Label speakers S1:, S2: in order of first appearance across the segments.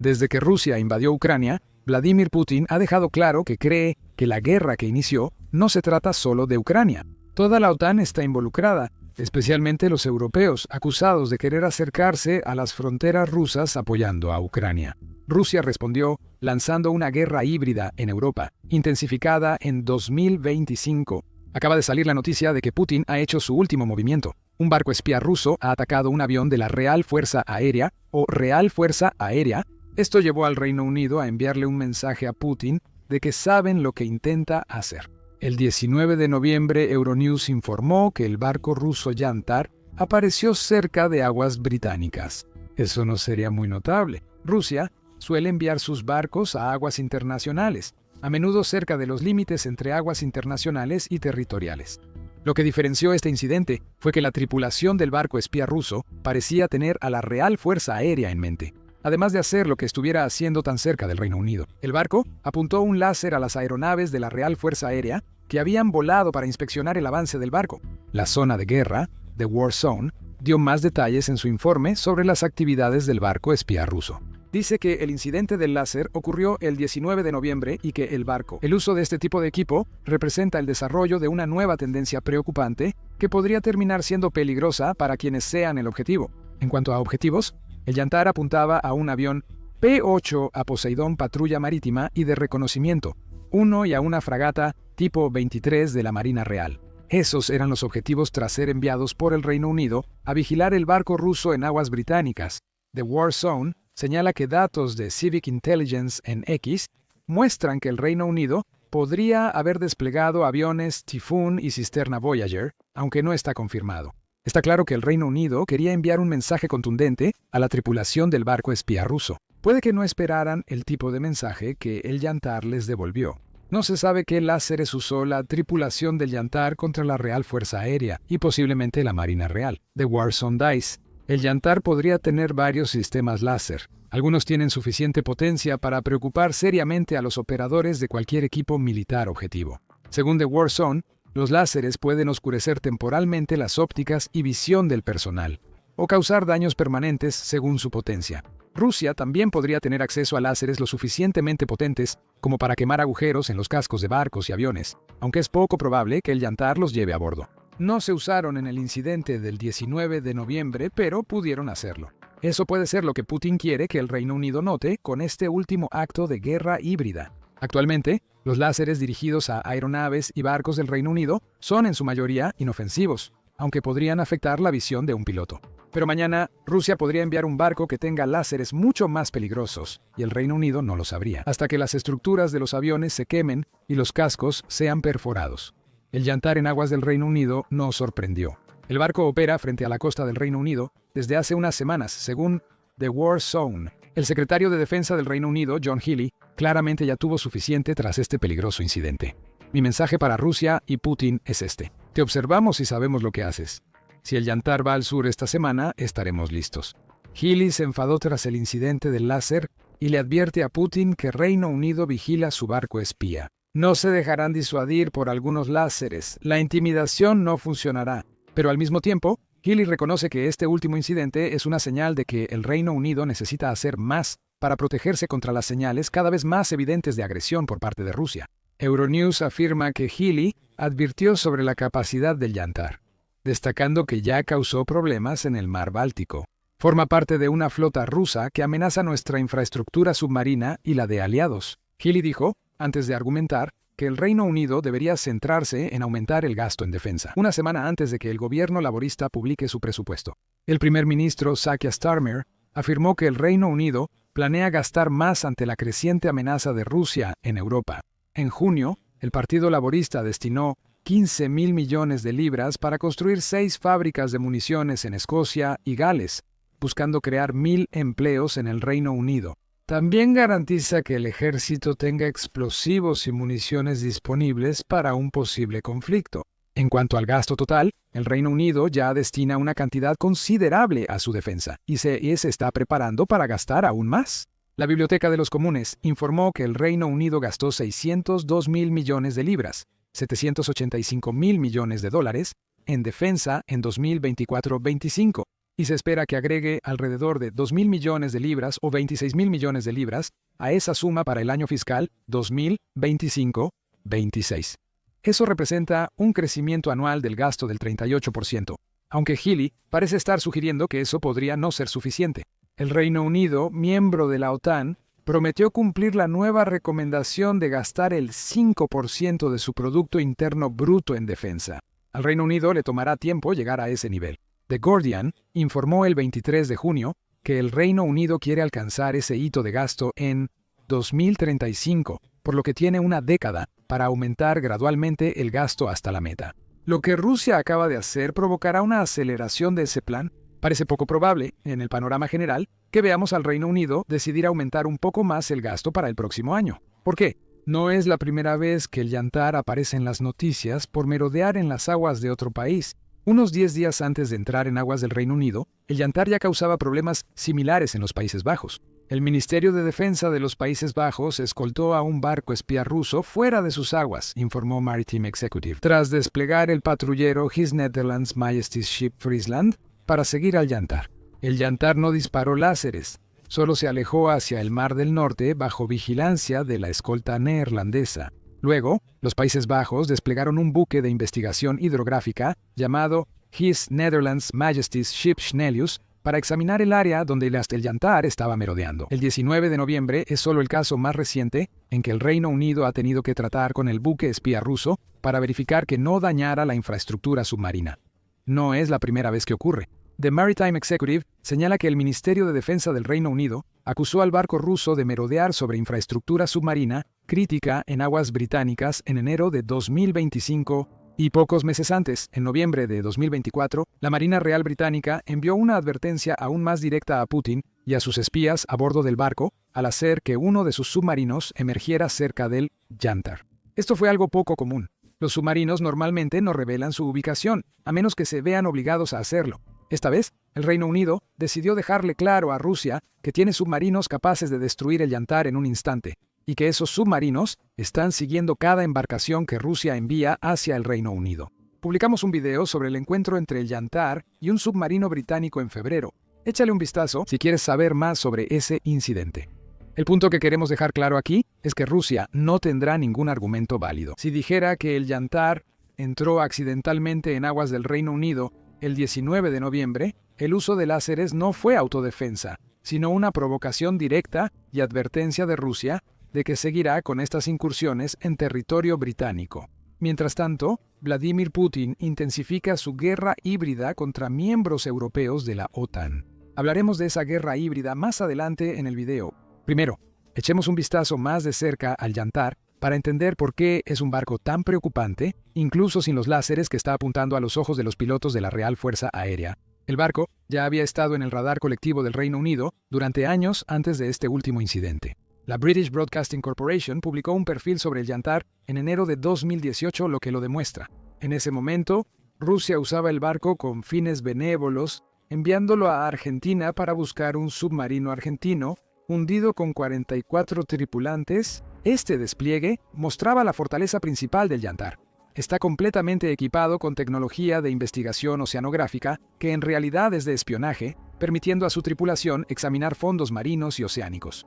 S1: Desde que Rusia invadió Ucrania, Vladimir Putin ha dejado claro que cree que la guerra que inició no se trata solo de Ucrania. Toda la OTAN está involucrada, especialmente los europeos, acusados de querer acercarse a las fronteras rusas apoyando a Ucrania. Rusia respondió lanzando una guerra híbrida en Europa, intensificada en 2025. Acaba de salir la noticia de que Putin ha hecho su último movimiento. Un barco espía ruso ha atacado un avión de la Real Fuerza Aérea o Real Fuerza Aérea. Esto llevó al Reino Unido a enviarle un mensaje a Putin de que saben lo que intenta hacer. El 19 de noviembre, Euronews informó que el barco ruso Yantar apareció cerca de aguas británicas. Eso no sería muy notable. Rusia suele enviar sus barcos a aguas internacionales, a menudo cerca de los límites entre aguas internacionales y territoriales. Lo que diferenció este incidente fue que la tripulación del barco espía ruso parecía tener a la Real Fuerza Aérea en mente, además de hacer lo que estuviera haciendo tan cerca del Reino Unido. El barco apuntó un láser a las aeronaves de la Real Fuerza Aérea que habían volado para inspeccionar el avance del barco. La zona de guerra, The War Zone, dio más detalles en su informe sobre las actividades del barco espía ruso. Dice que el incidente del láser ocurrió el 19 de noviembre y que el uso de este tipo de equipo representa el desarrollo de una nueva tendencia preocupante que podría terminar siendo peligrosa para quienes sean el objetivo. En cuanto a objetivos, el Yantar apuntaba a un avión P-8 a Poseidón Patrulla Marítima y de Reconocimiento, uno y a una fragata tipo 23 de la Marina Real. Esos eran los objetivos tras ser enviados por el Reino Unido a vigilar el barco ruso en aguas británicas. The War Zone señala que datos de Civic Intelligence en X muestran que el Reino Unido podría haber desplegado aviones Typhoon y cisterna Voyager, aunque no está confirmado. Está claro que el Reino Unido quería enviar un mensaje contundente a la tripulación del barco espía ruso. Puede que no esperaran el tipo de mensaje que el Yantar les devolvió. No se sabe qué láseres usó la tripulación del Yantar contra la Real Fuerza Aérea y posiblemente la Marina Real. The War Zone dice: el Yantar podría tener varios sistemas láser. Algunos tienen suficiente potencia para preocupar seriamente a los operadores de cualquier equipo militar objetivo. Según The War Zone, los láseres pueden oscurecer temporalmente las ópticas y visión del personal, o causar daños permanentes según su potencia. Rusia también podría tener acceso a láseres lo suficientemente potentes como para quemar agujeros en los cascos de barcos y aviones, aunque es poco probable que el Yantar los lleve a bordo. No se usaron en el incidente del 19 de noviembre, pero pudieron hacerlo. Eso puede ser lo que Putin quiere que el Reino Unido note con este último acto de guerra híbrida. Actualmente, los láseres dirigidos a aeronaves y barcos del Reino Unido son en su mayoría inofensivos, aunque podrían afectar la visión de un piloto. Pero mañana, Rusia podría enviar un barco que tenga láseres mucho más peligrosos, y el Reino Unido no lo sabría, hasta que las estructuras de los aviones se quemen y los cascos sean perforados. El Yantar en aguas del Reino Unido no sorprendió. El barco opera frente a la costa del Reino Unido desde hace unas semanas, según The War Zone. El secretario de Defensa del Reino Unido, John Healey, claramente ya tuvo suficiente tras este peligroso incidente. Mi mensaje para Rusia y Putin es este: te observamos y sabemos lo que haces. Si el Yantar va al sur esta semana, estaremos listos. Healey se enfadó tras el incidente del láser y le advierte a Putin que Reino Unido vigila su barco espía. No se dejarán disuadir por algunos láseres. La intimidación no funcionará. Pero al mismo tiempo, Healey reconoce que este último incidente es una señal de que el Reino Unido necesita hacer más para protegerse contra las señales cada vez más evidentes de agresión por parte de Rusia. Euronews afirma que Healey advirtió sobre la capacidad del Yantar, destacando que ya causó problemas en el mar Báltico. Forma parte de una flota rusa que amenaza nuestra infraestructura submarina y la de aliados. Healey dijo, antes de argumentar, que el Reino Unido debería centrarse en aumentar el gasto en defensa, una semana antes de que el gobierno laborista publique su presupuesto. El primer ministro Keir Starmer afirmó que el Reino Unido planea gastar más ante la creciente amenaza de Rusia en Europa. En junio, el Partido Laborista destinó 15.000 millones de libras para construir 6 fábricas de municiones en Escocia y Gales, buscando crear 1.000 empleos en el Reino Unido. También garantiza que el ejército tenga explosivos y municiones disponibles para un posible conflicto. En cuanto al gasto total, el Reino Unido ya destina una cantidad considerable a su defensa y se está preparando para gastar aún más. La Biblioteca de los Comunes informó que el Reino Unido gastó 602.000 millones de libras, 785.000 millones de dólares, en defensa en 2024-25. y se espera que agregue alrededor de 2.000 millones de libras o 26.000 millones de libras a esa suma para el año fiscal 2025-26. Eso representa un crecimiento anual del gasto del 38%, aunque Healey parece estar sugiriendo que eso podría no ser suficiente. El Reino Unido, miembro de la OTAN, prometió cumplir la nueva recomendación de gastar el 5% de su Producto Interno Bruto en defensa. Al Reino Unido le tomará tiempo llegar a ese nivel. The Guardian informó el 23 de junio que el Reino Unido quiere alcanzar ese hito de gasto en 2035, por lo que tiene una década para aumentar gradualmente el gasto hasta la meta. Lo que Rusia acaba de hacer provocará una aceleración de ese plan. Parece poco probable, en el panorama general, que veamos al Reino Unido decidir aumentar un poco más el gasto para el próximo año. ¿Por qué? No es la primera vez que el yantar aparece en las noticias por merodear en las aguas de otro país. Unos 10 días antes de entrar en aguas del Reino Unido, el yantar ya causaba problemas similares en los Países Bajos. El Ministerio de Defensa de los Países Bajos escoltó a un barco espía ruso fuera de sus aguas, informó Maritime Executive, tras desplegar el patrullero His Netherlands Majesty's Ship Friesland para seguir al yantar. El yantar no disparó láseres, solo se alejó hacia el Mar del Norte bajo vigilancia de la escolta neerlandesa. Luego, los Países Bajos desplegaron un buque de investigación hidrográfica llamado His Netherlands Majesty's Ship Schnelius para examinar el área donde el yantar estaba merodeando. El 19 de noviembre es solo el caso más reciente en que el Reino Unido ha tenido que tratar con el buque espía ruso para verificar que no dañara la infraestructura submarina. No es la primera vez que ocurre. The Maritime Executive señala que el Ministerio de Defensa del Reino Unido acusó al barco ruso de merodear sobre infraestructura submarina crítica en aguas británicas en enero de 2025 y pocos meses antes, en noviembre de 2024, la Marina Real Británica envió una advertencia aún más directa a Putin y a sus espías a bordo del barco al hacer que uno de sus submarinos emergiera cerca del yantar. Esto fue algo poco común. Los submarinos normalmente no revelan su ubicación, a menos que se vean obligados a hacerlo. Esta vez, el Reino Unido decidió dejarle claro a Rusia que tiene submarinos capaces de destruir el yantar en un instante, y que esos submarinos están siguiendo cada embarcación que Rusia envía hacia el Reino Unido. Publicamos un video sobre el encuentro entre el yantar y un submarino británico en febrero. Échale un vistazo si quieres saber más sobre ese incidente. El punto que queremos dejar claro aquí es que Rusia no tendrá ningún argumento válido. Si dijera que el yantar entró accidentalmente en aguas del Reino Unido el 19 de noviembre, el uso de láseres no fue autodefensa, sino una provocación directa y advertencia de Rusia de que seguirá con estas incursiones en territorio británico. Mientras tanto, Vladimir Putin intensifica su guerra híbrida contra miembros europeos de la OTAN. Hablaremos de esa guerra híbrida más adelante en el video. Primero, echemos un vistazo más de cerca al yantar para entender por qué es un barco tan preocupante, incluso sin los láseres que está apuntando a los ojos de los pilotos de la Real Fuerza Aérea. El barco ya había estado en el radar colectivo del Reino Unido durante años antes de este último incidente. La British Broadcasting Corporation publicó un perfil sobre el yantar en enero de 2018, lo que lo demuestra. En ese momento, Rusia usaba el barco con fines benévolos, enviándolo a Argentina para buscar un submarino argentino hundido con 44 tripulantes. Este despliegue mostraba la fortaleza principal del yantar. Está completamente equipado con tecnología de investigación oceanográfica que en realidad es de espionaje, permitiendo a su tripulación examinar fondos marinos y oceánicos.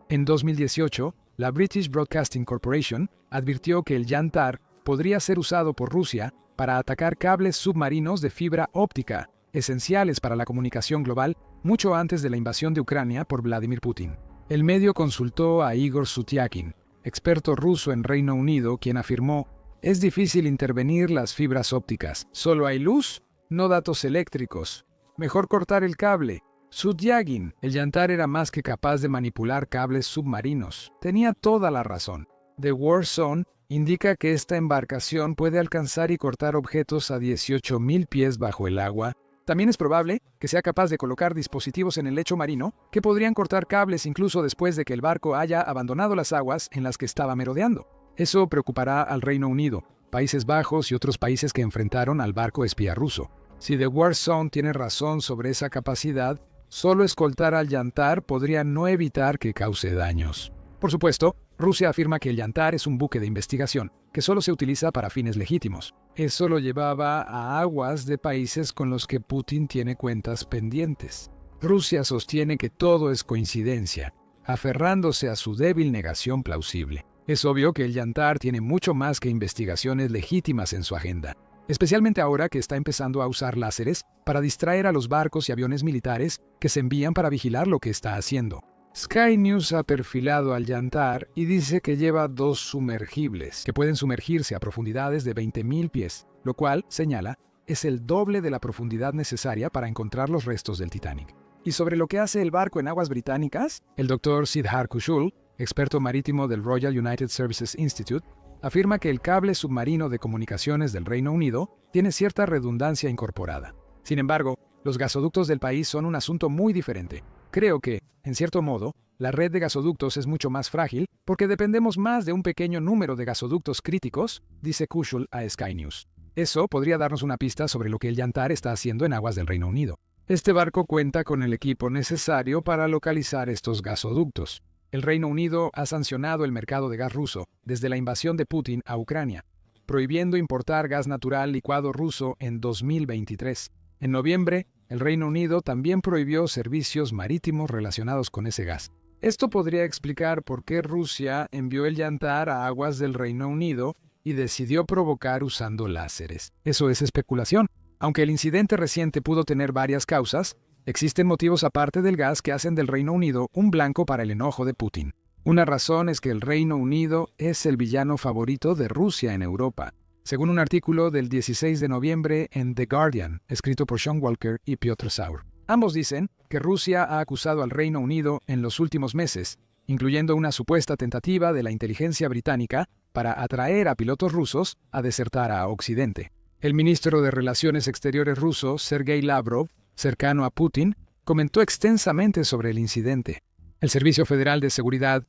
S1: En 2018, la British Broadcasting Corporation advirtió que el yantar podría ser usado por Rusia para atacar cables submarinos de fibra óptica, esenciales para la comunicación global, mucho antes de la invasión de Ucrania por Vladimir Putin. El medio consultó a Igor Sutyakin, experto ruso en Reino Unido, quien afirmó: «Es difícil intervenir las fibras ópticas. Solo hay luz, no datos eléctricos. Mejor cortar el cable». Sutyakin, el yantar era más que capaz de manipular cables submarinos. Tenía toda la razón. The War Zone indica que esta embarcación puede alcanzar y cortar objetos a 18.000 pies bajo el agua. También es probable que sea capaz de colocar dispositivos en el lecho marino que podrían cortar cables incluso después de que el barco haya abandonado las aguas en las que estaba merodeando. Eso preocupará al Reino Unido, Países Bajos y otros países que enfrentaron al barco espía ruso. Si The War Zone tiene razón sobre esa capacidad, solo escoltar al yantar podría no evitar que cause daños. Por supuesto, Rusia afirma que el yantar es un buque de investigación, que solo se utiliza para fines legítimos. Eso lo llevaba a aguas de países con los que Putin tiene cuentas pendientes. Rusia sostiene que todo es coincidencia, aferrándose a su débil negación plausible. Es obvio que el Yantar tiene mucho más que investigaciones legítimas en su agenda, especialmente ahora que está empezando a usar láseres para distraer a los barcos y aviones militares que se envían para vigilar lo que está haciendo. Sky News ha perfilado al Yantar y dice que lleva 2 sumergibles, que pueden sumergirse a profundidades de 20.000 pies, lo cual, señala, es el doble de la profundidad necesaria para encontrar los restos del Titanic. Y sobre lo que hace el barco en aguas británicas, el Dr. Siddharth Kushul, experto marítimo del Royal United Services Institute, afirma que el cable submarino de comunicaciones del Reino Unido tiene cierta redundancia incorporada. Sin embargo, los gasoductos del país son un asunto muy diferente. Creo que, en cierto modo, la red de gasoductos es mucho más frágil porque dependemos más de un pequeño número de gasoductos críticos, dice Kushul a Sky News. Eso podría darnos una pista sobre lo que el Yantar está haciendo en aguas del Reino Unido. Este barco cuenta con el equipo necesario para localizar estos gasoductos. El Reino Unido ha sancionado el mercado de gas ruso desde la invasión de Putin a Ucrania, prohibiendo importar gas natural licuado ruso en 2023. En noviembre, el Reino Unido también prohibió servicios marítimos relacionados con ese gas. Esto podría explicar por qué Rusia envió el Yantar a aguas del Reino Unido y decidió provocar usando láseres. Eso es especulación. Aunque el incidente reciente pudo tener varias causas, existen motivos aparte del gas que hacen del Reino Unido un blanco para el enojo de Putin. Una razón es que el Reino Unido es el villano favorito de Rusia en Europa, según un artículo del 16 de noviembre en The Guardian, escrito por Sean Walker y Piotr Saur. Ambos dicen que Rusia ha acusado al Reino Unido en los últimos meses, incluyendo una supuesta tentativa de la inteligencia británica para atraer a pilotos rusos a desertar a Occidente. El ministro de Relaciones Exteriores ruso, Sergei Lavrov, cercano a Putin, comentó extensamente sobre el incidente. El Servicio Federal de Seguridad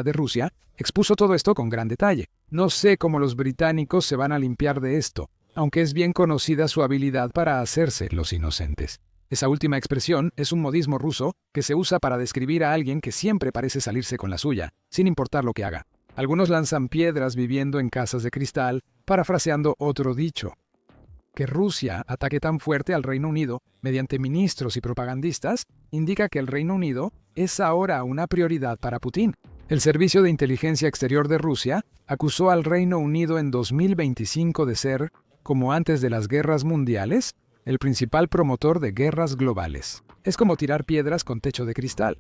S1: de Rusia expuso todo esto con gran detalle. No sé cómo los británicos se van a limpiar de esto, aunque es bien conocida su habilidad para hacerse los inocentes. Esa última expresión es un modismo ruso que se usa para describir a alguien que siempre parece salirse con la suya, sin importar lo que haga. Algunos lanzan piedras viviendo en casas de cristal, parafraseando otro dicho. Que Rusia ataque tan fuerte al Reino Unido mediante ministros y propagandistas indica que el Reino Unido es ahora una prioridad para Putin. El Servicio de Inteligencia Exterior de Rusia acusó al Reino Unido en 2025 de ser, como antes de las guerras mundiales, el principal promotor de guerras globales. Es como tirar piedras con techo de cristal.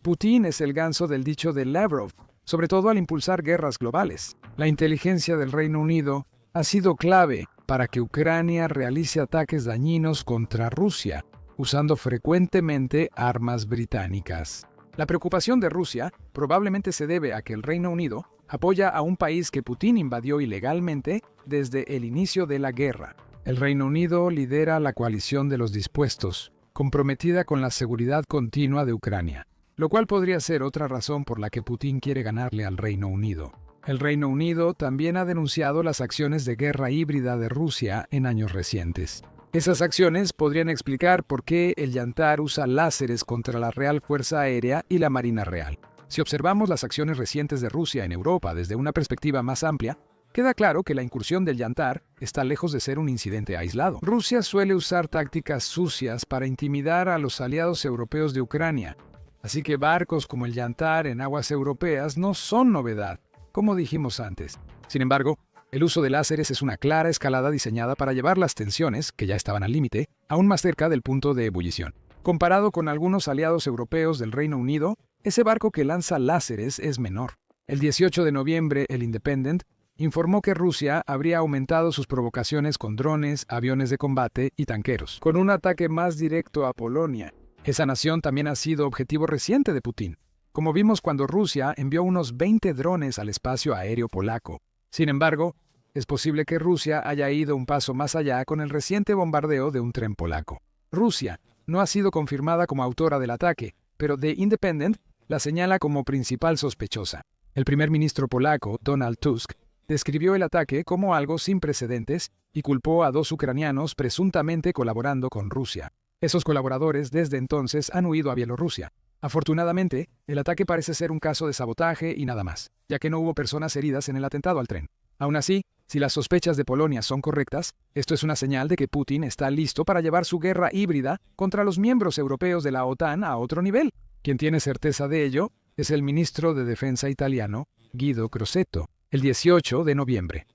S1: Putin es el ganso del dicho de Lavrov, sobre todo al impulsar guerras globales. La inteligencia del Reino Unido ha sido clave para que Ucrania realice ataques dañinos contra Rusia, usando frecuentemente armas británicas. La preocupación de Rusia probablemente se debe a que el Reino Unido apoya a un país que Putin invadió ilegalmente desde el inicio de la guerra. El Reino Unido lidera la coalición de los dispuestos, comprometida con la seguridad continua de Ucrania, lo cual podría ser otra razón por la que Putin quiere ganarle al Reino Unido. El Reino Unido también ha denunciado las acciones de guerra híbrida de Rusia en años recientes. Esas acciones podrían explicar por qué el Yantar usa láseres contra la Real Fuerza Aérea y la Marina Real. Si observamos las acciones recientes de Rusia en Europa desde una perspectiva más amplia, queda claro que la incursión del Yantar está lejos de ser un incidente aislado. Rusia suele usar tácticas sucias para intimidar a los aliados europeos de Ucrania, así que barcos como el Yantar en aguas europeas no son novedad, como dijimos antes. Sin embargo, el uso de láseres es una clara escalada diseñada para llevar las tensiones, que ya estaban al límite, aún más cerca del punto de ebullición. Comparado con algunos aliados europeos del Reino Unido, ese barco que lanza láseres es menor. El 18 de noviembre, el Independent informó que Rusia habría aumentado sus provocaciones con drones, aviones de combate y tanqueros, con un ataque más directo a Polonia. Esa nación también ha sido objetivo reciente de Putin, como vimos cuando Rusia envió unos 20 drones al espacio aéreo polaco. Sin embargo, es posible que Rusia haya ido un paso más allá con el reciente bombardeo de un tren polaco. Rusia no ha sido confirmada como autora del ataque, pero The Independent la señala como principal sospechosa. El primer ministro polaco, Donald Tusk, describió el ataque como algo sin precedentes y culpó a 2 ucranianos presuntamente colaborando con Rusia. Esos colaboradores desde entonces han huido a Bielorrusia. Afortunadamente, el ataque parece ser un caso de sabotaje y nada más, ya que no hubo personas heridas en el atentado al tren. Aún así, si las sospechas de Polonia son correctas, esto es una señal de que Putin está listo para llevar su guerra híbrida contra los miembros europeos de la OTAN a otro nivel. Quien tiene certeza de ello es el ministro de Defensa italiano, Guido Crosetto, el 18 de noviembre.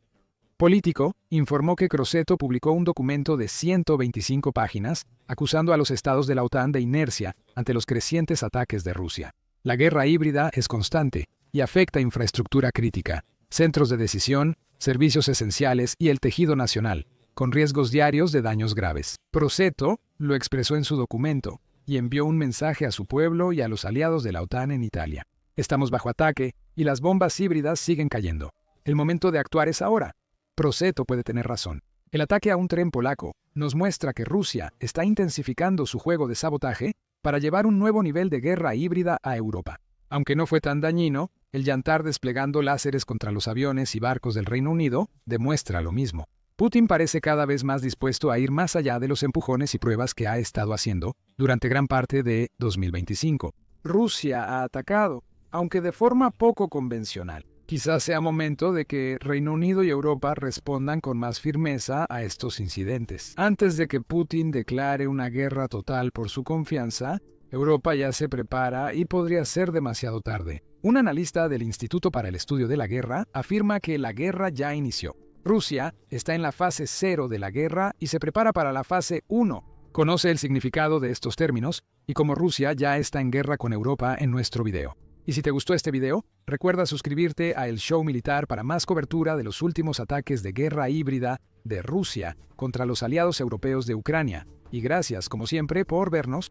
S1: Político informó que Crosetto publicó un documento de 125 páginas acusando a los estados de la OTAN de inercia ante los crecientes ataques de Rusia. La guerra híbrida es constante y afecta infraestructura crítica, centros de decisión, servicios esenciales y el tejido nacional, con riesgos diarios de daños graves. Crosetto lo expresó en su documento y envió un mensaje a su pueblo y a los aliados de la OTAN en Italia. Estamos bajo ataque y las bombas híbridas siguen cayendo. El momento de actuar es ahora. Crosetto puede tener razón. El ataque a un tren polaco nos muestra que Rusia está intensificando su juego de sabotaje para llevar un nuevo nivel de guerra híbrida a Europa. Aunque no fue tan dañino, el yantar desplegando láseres contra los aviones y barcos del Reino Unido demuestra lo mismo. Putin parece cada vez más dispuesto a ir más allá de los empujones y pruebas que ha estado haciendo durante gran parte de 2025. Rusia ha atacado, aunque de forma poco convencional. Quizás sea momento de que Reino Unido y Europa respondan con más firmeza a estos incidentes. Antes de que Putin declare una guerra total por su confianza, Europa ya se prepara y podría ser demasiado tarde. Un analista del Instituto para el Estudio de la Guerra afirma que la guerra ya inició. Rusia está en la fase 0 de la guerra y se prepara para la fase 1. Conoce el significado de estos términos y cómo Rusia ya está en guerra con Europa en nuestro video. Y si te gustó este video, recuerda suscribirte a El Show Militar para más cobertura de los últimos ataques de guerra híbrida de Rusia contra los aliados europeos de Ucrania. Y gracias, como siempre, por vernos.